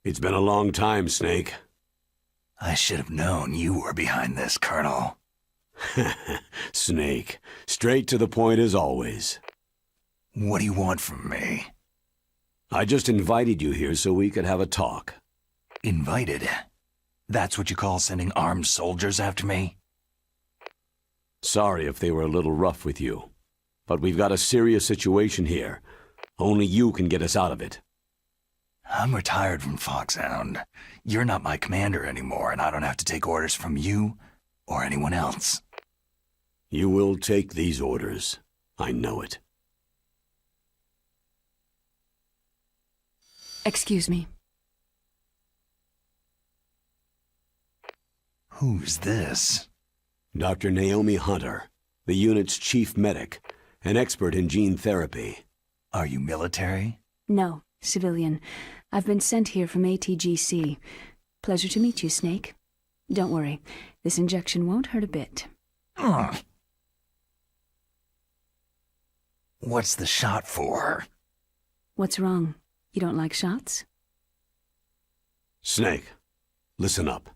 It's been a long time, Snake. I should have known you were behind this, Colonel. Snake, straight to the point as always. What do you want from me? I just invited you here so we could have a talk. Invited? That's what you call sending armed soldiers after me? Sorry if they were a little rough with you, but we've got a serious situation here. Only you can get us out of it. I'm retired from Foxhound. You're not my commander anymore, and I don't have to take orders from you or anyone else. You will take these orders. I know it. Excuse me. Who's this? Dr. Naomi Hunter, the unit's chief medic, an expert in gene therapy. Are you military? No, civilian. I've been sent here from ATGC. Pleasure to meet you, Snake. Don't worry, this injection won't hurt a bit. What's the shot for? What's wrong? You don't like shots? Snake, listen up.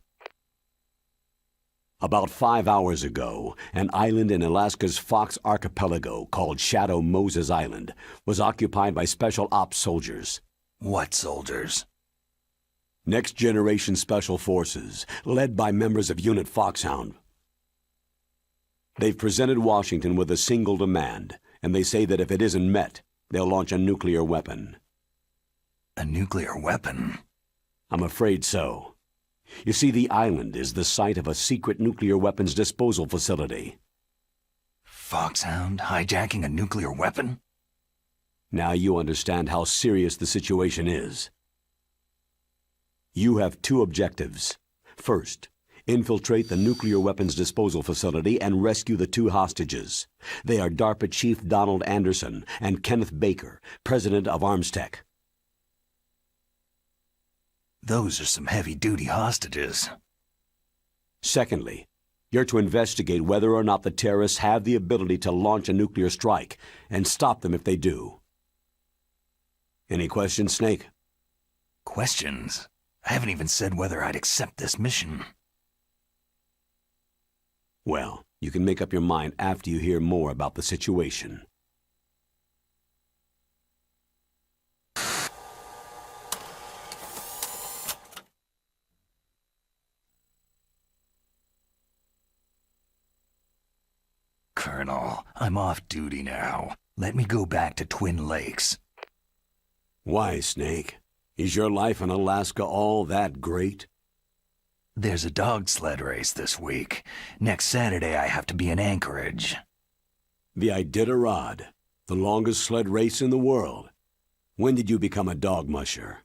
About 5 hours ago, an island in Alaska's Fox Archipelago called Shadow Moses Island was occupied by Special Ops soldiers. What soldiers? Next Generation Special Forces, led by members of Unit Foxhound. They've presented Washington with a single demand, and they say that if it isn't met, they'll launch a nuclear weapon. A nuclear weapon? I'm afraid so. You see, the island is the site of a secret nuclear weapons disposal facility. Foxhound hijacking a nuclear weapon? Now you understand how serious the situation is. You have two objectives. First, infiltrate the nuclear weapons disposal facility and rescue the two hostages. They are DARPA Chief Donald Anderson and Kenneth Baker, President of Armstech. Those are some heavy-duty hostages. Secondly, you're to investigate whether or not the terrorists have the ability to launch a nuclear strike and stop them if they do. Any questions, Snake? Questions? I haven't even said whether I'd accept this mission. Well, you can make up your mind after you hear more about the situation. Colonel, I'm off duty now. Let me go back to Twin Lakes. Why, Snake? Is your life in Alaska all that great? There's a dog sled race this week. Next Saturday I have to be in Anchorage. The Iditarod, the longest sled race in the world. When did you become a dog musher?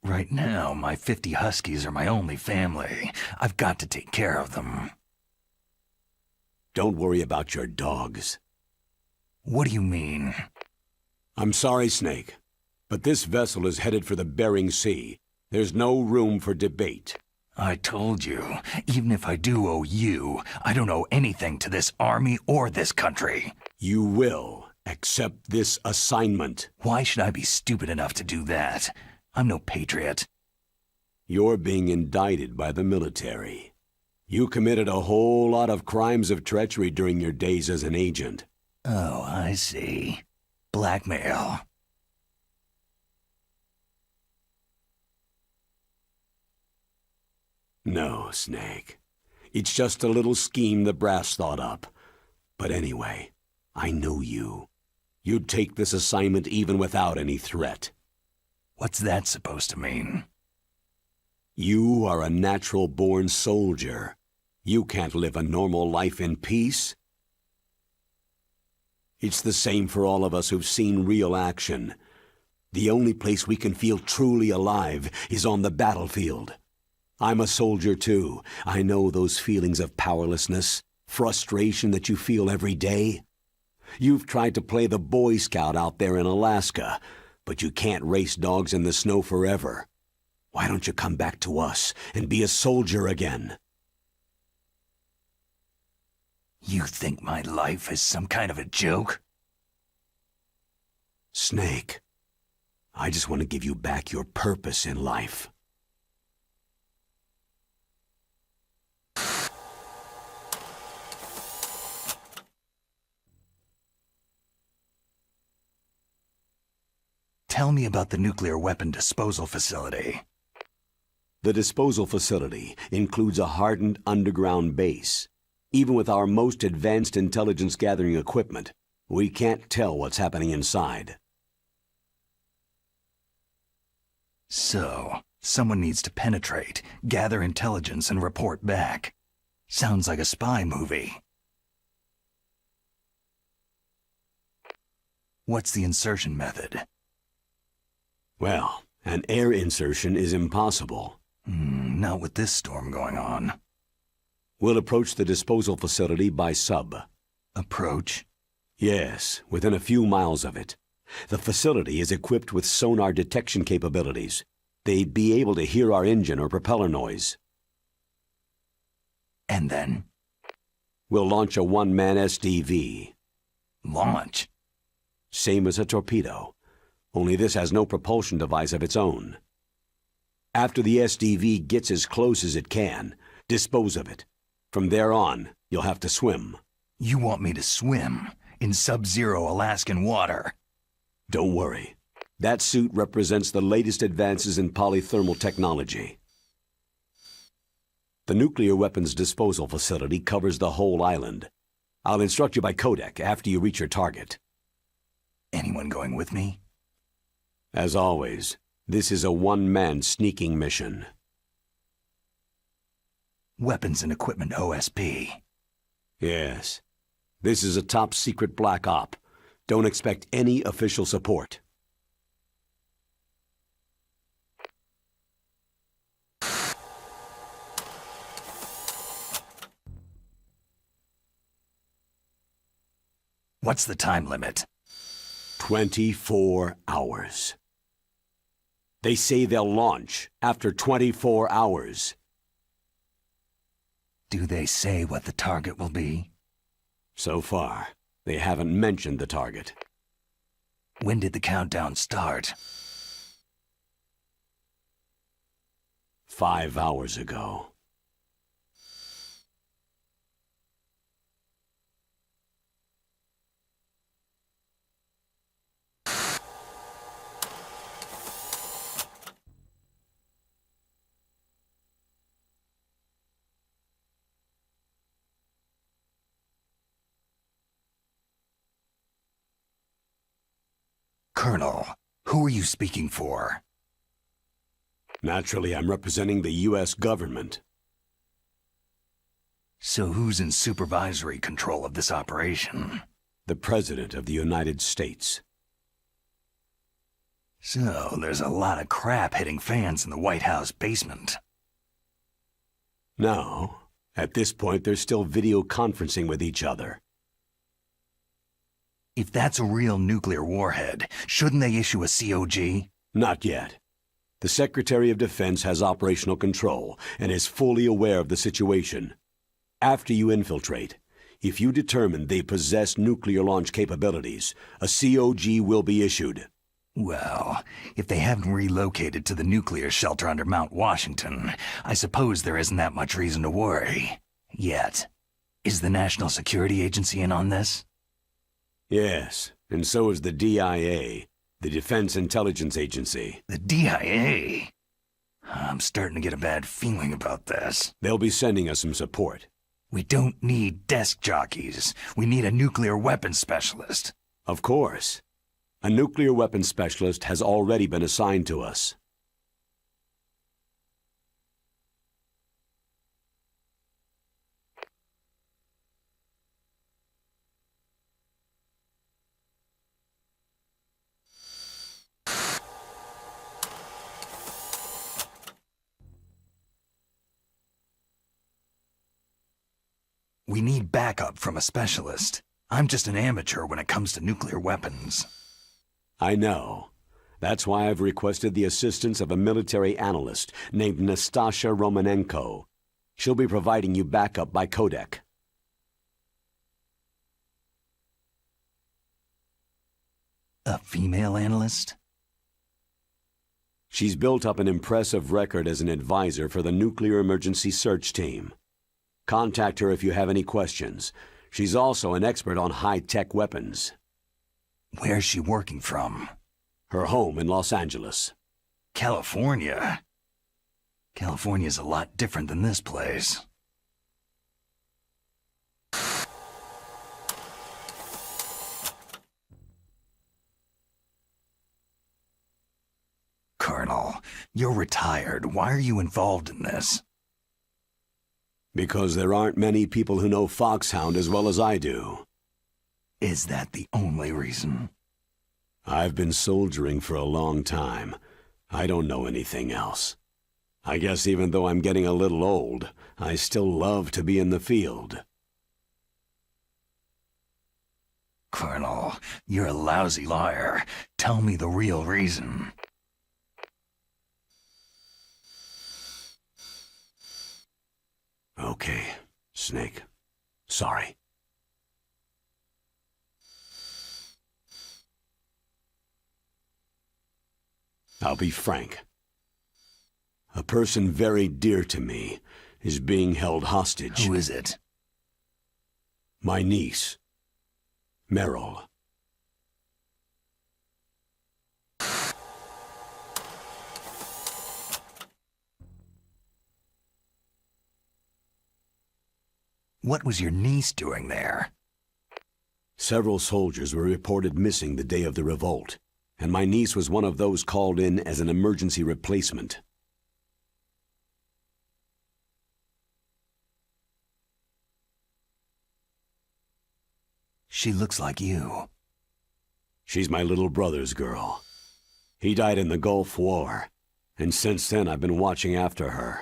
Right now, my 50 huskies are my only family. I've got to take care of them. Don't worry about your dogs. What do you mean? I'm sorry, Snake, but this vessel is headed for the Bering Sea. There's no room for debate. I told you, even if I do owe you, I don't owe anything to this army or this country. You will accept this assignment. Why should I be stupid enough to do that? I'm no patriot. You're being indicted by the military. You committed a whole lot of crimes of treachery during your days as an agent. Oh, I see. Blackmail. No, Snake. It's just a little scheme the brass thought up. But anyway, I know you. You'd take this assignment even without any threat. What's that supposed to mean? You are a natural-born soldier. You can't live a normal life in peace. It's the same for all of us who've seen real action. The only place we can feel truly alive is on the battlefield. I'm a soldier too. I know those feelings of powerlessness, frustration that you feel every day. You've tried to play the Boy Scout out there in Alaska, but you can't race dogs in the snow forever. Why don't you come back to us and be a soldier again? You think my life is some kind of a joke? Snake, I just want to give you back your purpose in life. Tell me about the nuclear weapon disposal facility. The disposal facility includes a hardened underground base. Even with our most advanced intelligence gathering equipment, we can't tell what's happening inside. So, someone needs to penetrate, gather intelligence, and report back. Sounds like a spy movie. What's the insertion method? Well, an air insertion is impossible. Not with this storm going on. We'll approach the disposal facility by sub. Approach? Yes, within a few miles of it. The facility is equipped with sonar detection capabilities. They'd be able to hear our engine or propeller noise. And then? We'll launch a one-man SDV. Launch? Same as a torpedo, only this has no propulsion device of its own. After the SDV gets as close as it can, dispose of it. From there on, you'll have to swim. You want me to swim in sub-zero Alaskan water? Don't worry. That suit represents the latest advances in polythermal technology. The nuclear weapons disposal facility covers the whole island. I'll instruct you by codec after you reach your target. Anyone going with me? As always, this is a one-man sneaking mission. Weapons and equipment OSP. Yes. This is a top-secret black op. Don't expect any official support. What's the time limit? 24 hours. They say they'll launch after 24 hours. Do they say what the target will be? So far, they haven't mentioned the target. When did the countdown start? 5 hours ago. Colonel, who are you speaking for? Naturally, I'm representing the U.S. government. So who's in supervisory control of this operation? The President of the United States. So there's a lot of crap hitting fans in the White House basement. No. At this point, they're still video conferencing with each other. If that's a real nuclear warhead, shouldn't they issue a COG? Not yet. The Secretary of Defense has operational control and is fully aware of the situation. After you infiltrate, if you determine they possess nuclear launch capabilities, a COG will be issued. Well, if they haven't relocated to the nuclear shelter under Mount Washington, I suppose there isn't that much reason to worry. Yet. Is the National Security Agency in on this? Yes, and so is the DIA, the Defense Intelligence Agency. The DIA? I'm starting to get a bad feeling about this. They'll be sending us some support. We don't need desk jockeys. We need a nuclear weapons specialist. Of course. A nuclear weapons specialist has already been assigned to us. We need backup from a specialist. I'm just an amateur when it comes to nuclear weapons. I know. That's why I've requested the assistance of a military analyst named Nastasha Romanenko. She'll be providing you backup by codec. A female analyst? She's built up an impressive record as an advisor for the Nuclear Emergency Search Team. Contact her if you have any questions. She's also an expert on high-tech weapons. Where's she working from? Her home in Los Angeles. California? California's a lot different than this place. Colonel, you're retired. Why are you involved in this? Because there aren't many people who know Foxhound as well as I do. Is that the only reason? I've been soldiering for a long time. I don't know anything else. I guess even though I'm getting a little old, I still love to be in the field. Colonel, you're a lousy liar. Tell me the real reason. Okay, Snake. Sorry. I'll be frank. A person very dear to me is being held hostage. Who is it? My niece, Meryl. What was your niece doing there? Several soldiers were reported missing the day of the revolt, and my niece was one of those called in as an emergency replacement. She looks like you. She's my little brother's girl. He died in the Gulf War, and since then I've been watching after her.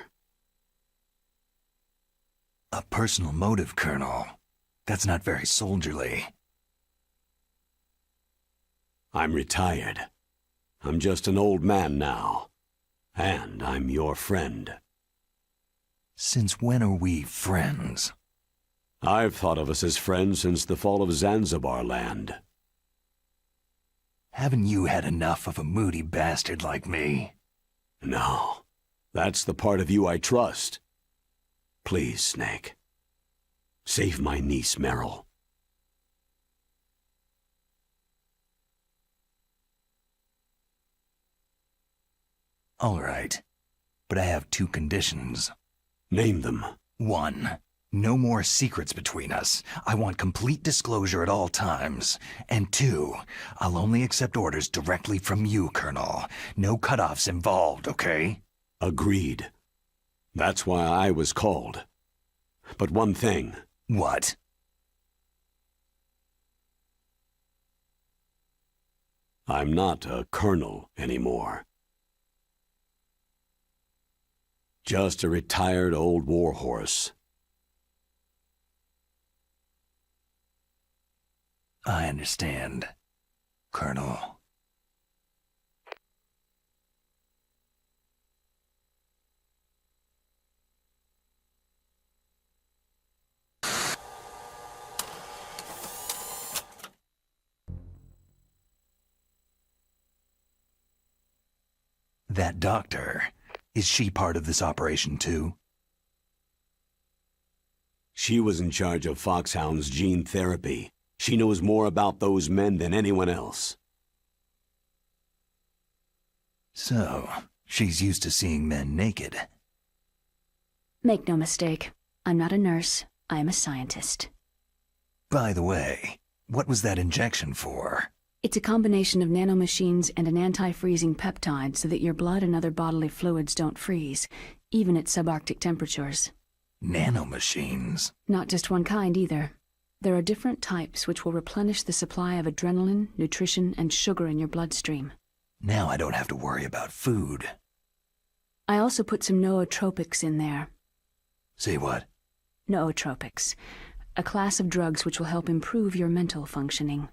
A personal motive, Colonel. That's not very soldierly. I'm retired. I'm just an old man now. And I'm your friend. Since when are we friends? I've thought of us as friends since the fall of Zanzibar land. Haven't you had enough of a moody bastard like me? No. That's the part of you I trust. Please, Snake. Save my niece, Meryl. All right. But I have 2 conditions. Name them. 1. No more secrets between us. I want complete disclosure at all times. And 2, I'll only accept orders directly from you, Colonel. No cutoffs involved, okay? Agreed. That's why I was called. But one thing. What? I'm not a colonel anymore. Just a retired old warhorse. I understand, Colonel. That doctor, is she part of this operation too? She was in charge of Foxhound's gene therapy. She knows more about those men than anyone else. So, she's used to seeing men naked. Make no mistake, I'm not a nurse, I am a scientist. By the way, what was that injection for? It's a combination of nanomachines and an anti-freezing peptide so that your blood and other bodily fluids don't freeze, even at subarctic temperatures. Nanomachines? Not just one kind either. There are different types which will replenish the supply of adrenaline, nutrition, and sugar in your bloodstream. Now I don't have to worry about food. I also put some nootropics in there. Say what? Nootropics. A class of drugs which will help improve your mental functioning.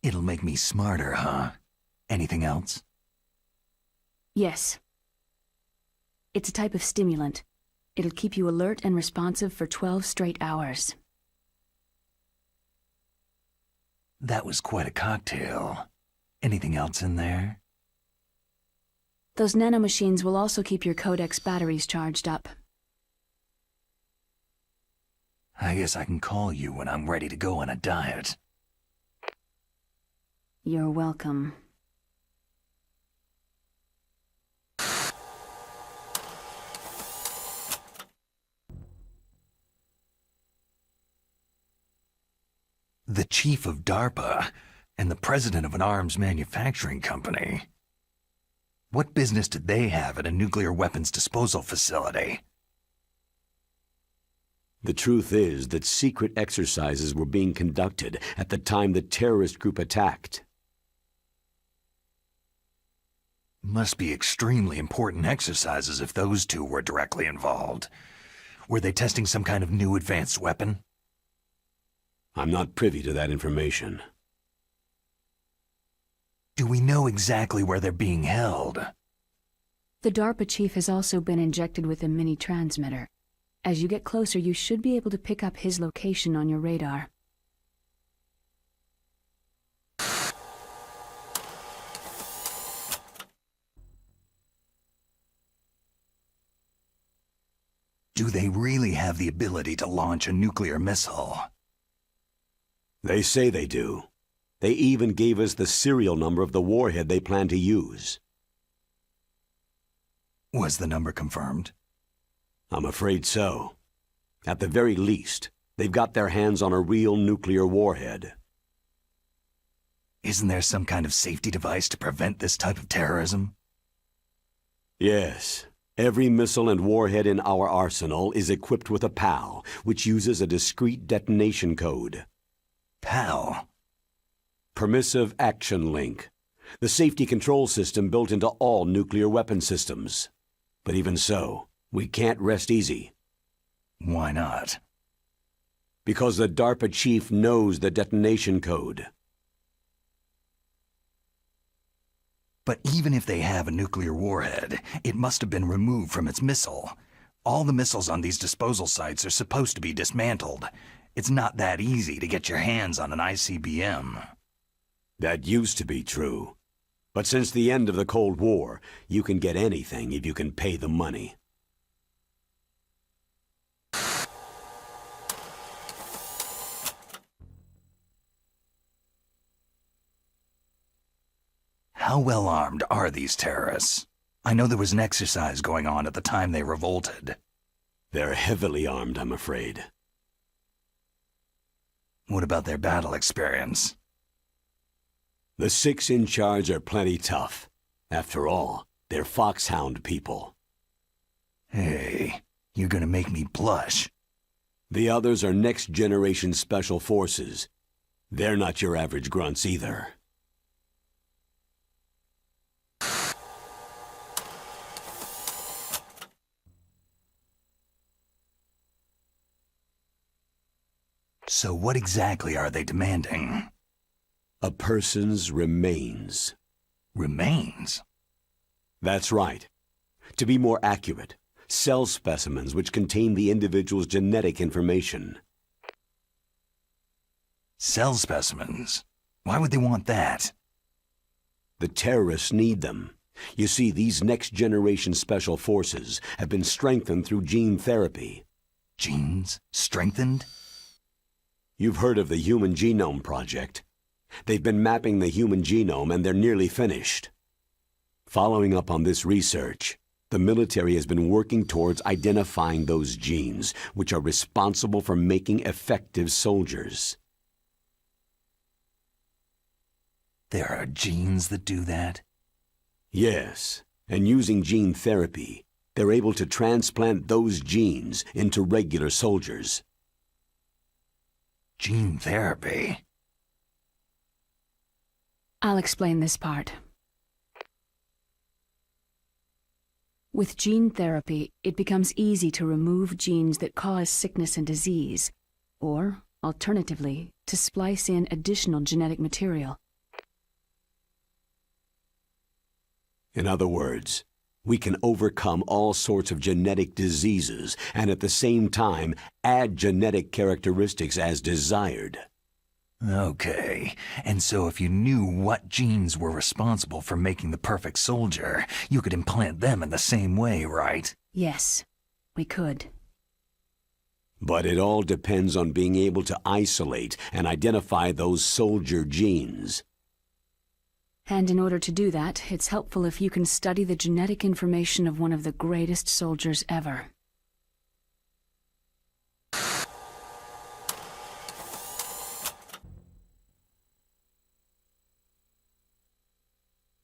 It'll make me smarter, huh? Anything else? Yes. It's a type of stimulant. It'll keep you alert and responsive for 12 straight hours. That was quite a cocktail. Anything else in there? Those nanomachines will also keep your Codex batteries charged up. I guess I can call you when I'm ready to go on a diet. You're welcome. The chief of DARPA and the president of an arms manufacturing company. What business did they have at a nuclear weapons disposal facility? The truth is that secret exercises were being conducted at the time the terrorist group attacked. Must be extremely important exercises if those two were directly involved. Were they testing some kind of new advanced weapon? I'm not privy to that information. Do we know exactly where they're being held? The DARPA chief has also been injected with a mini-transmitter. As you get closer, you should be able to pick up his location on your radar. Do they really have the ability to launch a nuclear missile? They say they do. They even gave us the serial number of the warhead they plan to use. Was the number confirmed? I'm afraid so. At the very least, they've got their hands on a real nuclear warhead. Isn't there some kind of safety device to prevent this type of terrorism? Yes. Every missile and warhead in our arsenal is equipped with a PAL, which uses a discrete detonation code. PAL? Permissive Action Link. The safety control system built into all nuclear weapon systems. But even so, we can't rest easy. Why not? Because the DARPA chief knows the detonation code. But even if they have a nuclear warhead, it must have been removed from its missile. All the missiles on these disposal sites are supposed to be dismantled. It's not that easy to get your hands on an ICBM. That used to be true. But since the end of the Cold War, you can get anything if you can pay the money. How well armed are these terrorists? I know there was an exercise going on at the time they revolted. They're heavily armed, I'm afraid. What about their battle experience? The 6 in charge are plenty tough. After all, they're Foxhound people. Hey, you're gonna make me blush. The others are next-generation special forces. They're not your average grunts either. So what exactly are they demanding? A person's remains. Remains? That's right. To be more accurate, cell specimens which contain the individual's genetic information. Cell specimens? Why would they want that? The terrorists need them. You see, these next-generation special forces have been strengthened through gene therapy. Genes? Strengthened? You've heard of the Human Genome Project. They've been mapping the human genome and they're nearly finished. Following up on this research, the military has been working towards identifying those genes which are responsible for making effective soldiers. There are genes that do that? Yes, and using gene therapy, they're able to transplant those genes into regular soldiers. Gene therapy? I'll explain this part. With gene therapy, it becomes easy to remove genes that cause sickness and disease, or, alternatively, to splice in additional genetic material. In other words, we can overcome all sorts of genetic diseases and at the same time add genetic characteristics as desired. Okay, and so if you knew what genes were responsible for making the perfect soldier, you could implant them in the same way, right? Yes, we could. But it all depends on being able to isolate and identify those soldier genes. And in order to do that, it's helpful if you can study the genetic information of one of the greatest soldiers ever.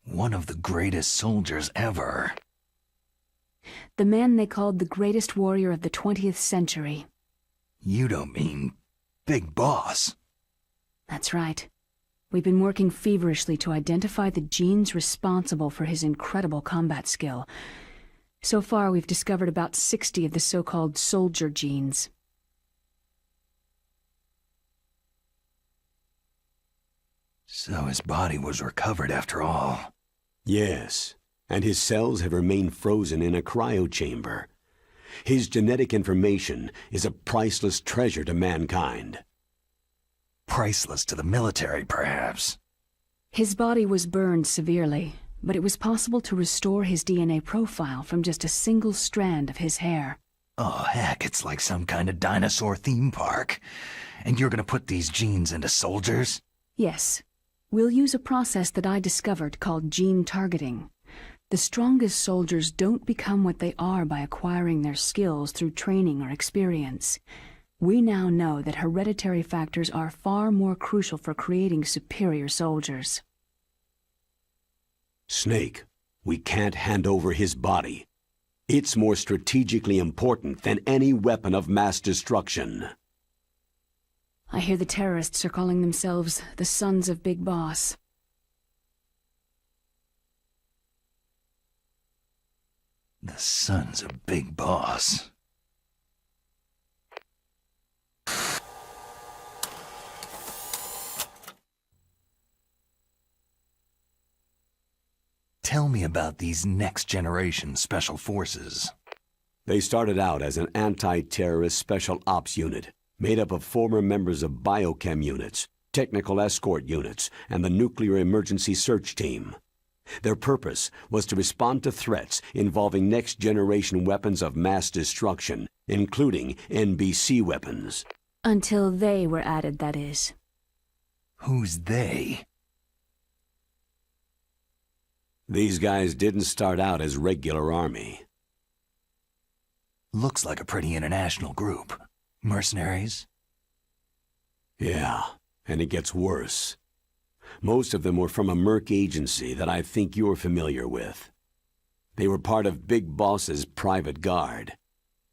One of the greatest soldiers ever. The man they called the greatest warrior of the 20th century. You don't mean Big Boss? That's right. We've been working feverishly to identify the genes responsible for his incredible combat skill. So far, we've discovered about 60 of the so-called soldier genes. So his body was recovered after all. Yes, and his cells have remained frozen in a cryochamber. His genetic information is a priceless treasure to mankind. Priceless to the military, perhaps. His body was burned severely, but it was possible to restore his DNA profile from just a single strand of his hair. Oh, heck, it's like some kind of dinosaur theme park. And you're gonna put these genes into soldiers? Yes. We'll use a process that I discovered called gene targeting. The strongest soldiers don't become what they are by acquiring their skills through training or experience. We now know that hereditary factors are far more crucial for creating superior soldiers. Snake, we can't hand over his body. It's more strategically important than any weapon of mass destruction. I hear the terrorists are calling themselves the Sons of Big Boss. The Sons of Big Boss. Tell me about these next-generation special forces. They started out as an anti-terrorist special ops unit, made up of former members of biochem units, technical escort units, and the nuclear emergency search team. Their purpose was to respond to threats involving next-generation weapons of mass destruction, including NBC weapons. Until they were added, that is. Who's they? These guys didn't start out as regular army. Looks like a pretty international group. Mercenaries? Yeah, and it gets worse. Most of them were from a merc agency that I think you're familiar with. They were part of Big Boss's private guard.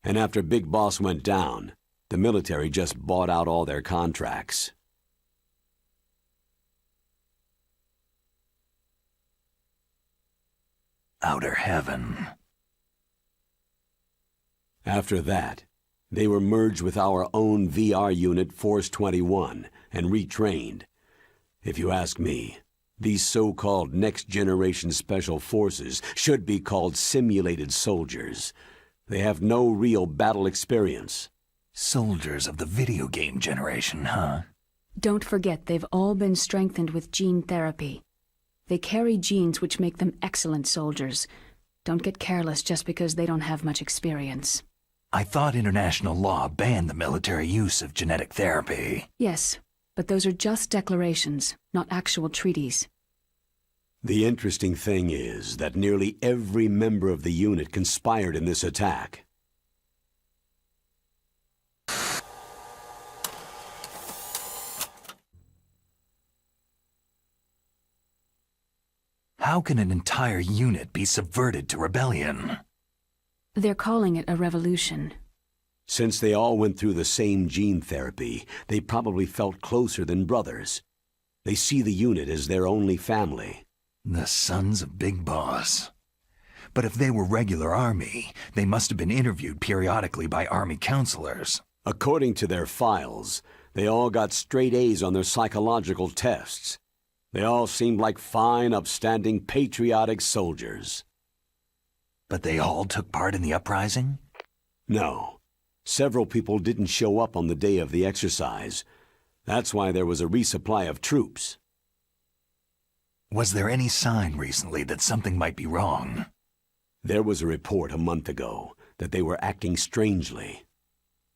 And after Big Boss went down, the military just bought out all their contracts. Outer Heaven. After that, they were merged with our own VR unit Force 21 and retrained. If you ask me, these so-called next-generation special forces should be called simulated soldiers. They have no real battle experience. Soldiers of the video game generation, huh? Don't forget they've all been strengthened with gene therapy. They carry genes which make them excellent soldiers. Don't get careless just because they don't have much experience. I thought international law banned the military use of genetic therapy. Yes, but those are just declarations, not actual treaties. The interesting thing is that nearly every member of the unit conspired in this attack. How can an entire unit be subverted to rebellion? They're calling it a revolution. Since they all went through the same gene therapy, they probably felt closer than brothers. They see the unit as their only family. The Sons of Big Boss. But if they were regular army, they must have been interviewed periodically by army counselors. According to their files, they all got straight A's on their psychological tests. They all seemed like fine, upstanding, patriotic soldiers. But they all took part in the uprising? No. Several people didn't show up on the day of the exercise. That's why there was a resupply of troops. Was there any sign recently that something might be wrong? There was a report a month ago that they were acting strangely.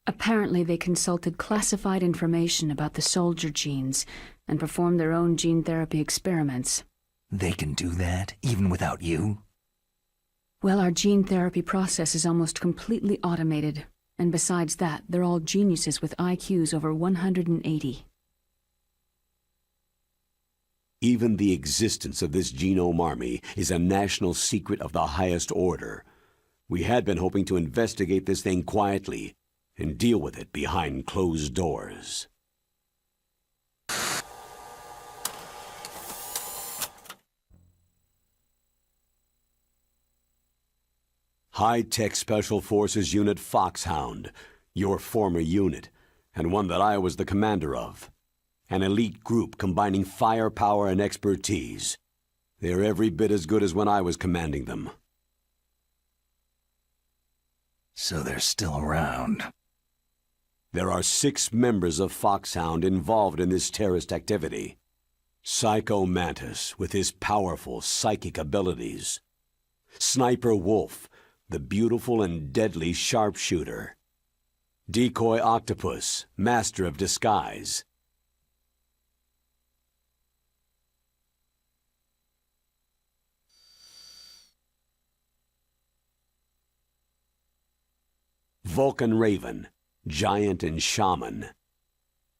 Apparently they consulted classified information about the soldier genes and performed their own gene therapy experiments. They can do that, even without you? Well, our gene therapy process is almost completely automated. And besides that, they're all geniuses with IQs over 180. Even the existence of this Genome Army is a national secret of the highest order. We had been hoping to investigate this thing quietly and deal with it behind closed doors. High-Tech Special Forces Unit Foxhound, your former unit, and one that I was the commander of. An elite group combining firepower and expertise. They're every bit as good as when I was commanding them. So they're still around. There are 6 members of Foxhound involved in this terrorist activity. Psycho Mantis, with his powerful psychic abilities. Sniper Wolf, the beautiful and deadly sharpshooter. Decoy Octopus, master of disguise. Vulcan Raven, giant and shaman.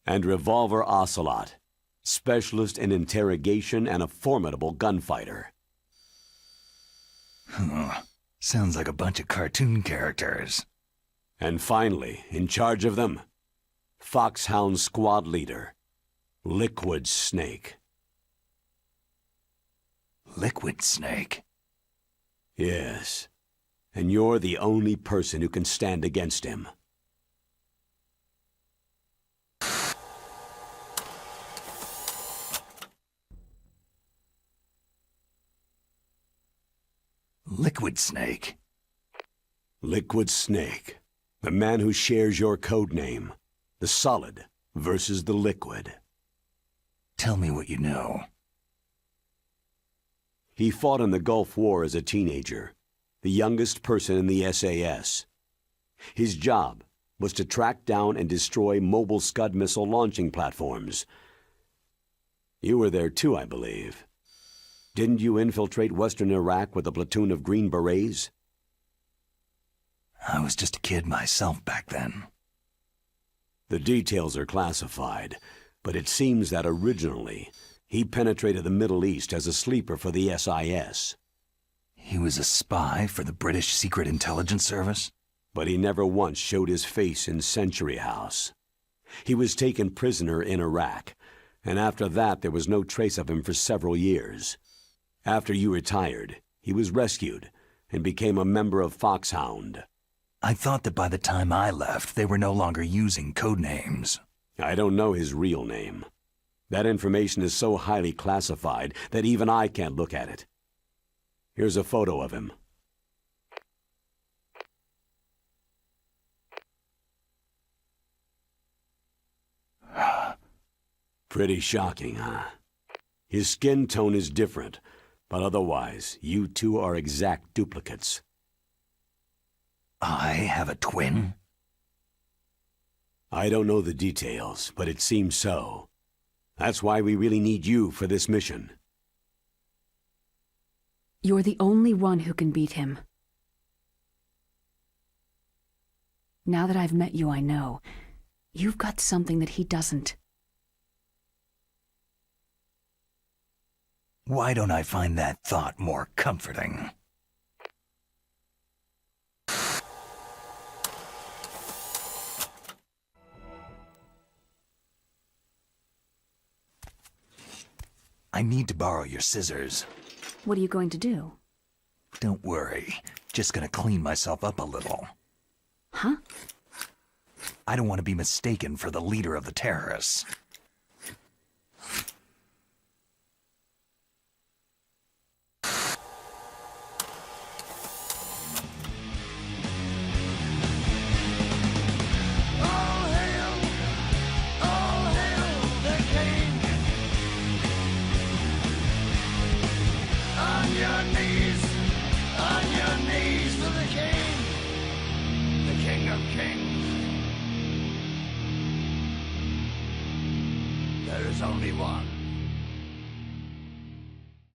And Revolver Ocelot, specialist in interrogation and a formidable gunfighter. Sounds like a bunch of cartoon characters. And finally, in charge of them, Foxhound squad leader, Liquid Snake. Liquid Snake? Yes, and you're the only person who can stand against him. Liquid Snake? Liquid Snake, the man who shares your code name. The solid versus the liquid. Tell me what you know. He fought in the Gulf War as a teenager, the youngest person in the SAS. His job was to track down and destroy mobile Scud missile launching platforms. You were there too, I believe. Didn't you infiltrate western Iraq with a platoon of Green Berets? I was just a kid myself back then. The details are classified, but it seems that originally he penetrated the Middle East as a sleeper for the SIS. He was a spy for the British Secret Intelligence Service? But he never once showed his face in Century House. He was taken prisoner in Iraq, and after that there was no trace of him for several years. After you retired, he was rescued and became a member of Foxhound. I thought that by the time I left, they were no longer using code names. I don't know his real name. That information is so highly classified that even I can't look at it. Here's a photo of him. Pretty shocking, huh? His skin tone is different, but otherwise, you two are exact duplicates. I have a twin? I don't know the details, but it seems so. That's why we really need you for this mission. You're the only one who can beat him. Now that I've met you, I know. You've got something that he doesn't. Why don't I find that thought more comforting? I need to borrow your scissors. What are you going to do? Don't worry. Just gonna clean myself up a little. Huh? I don't want to be mistaken for the leader of the terrorists. All hail, There is only one.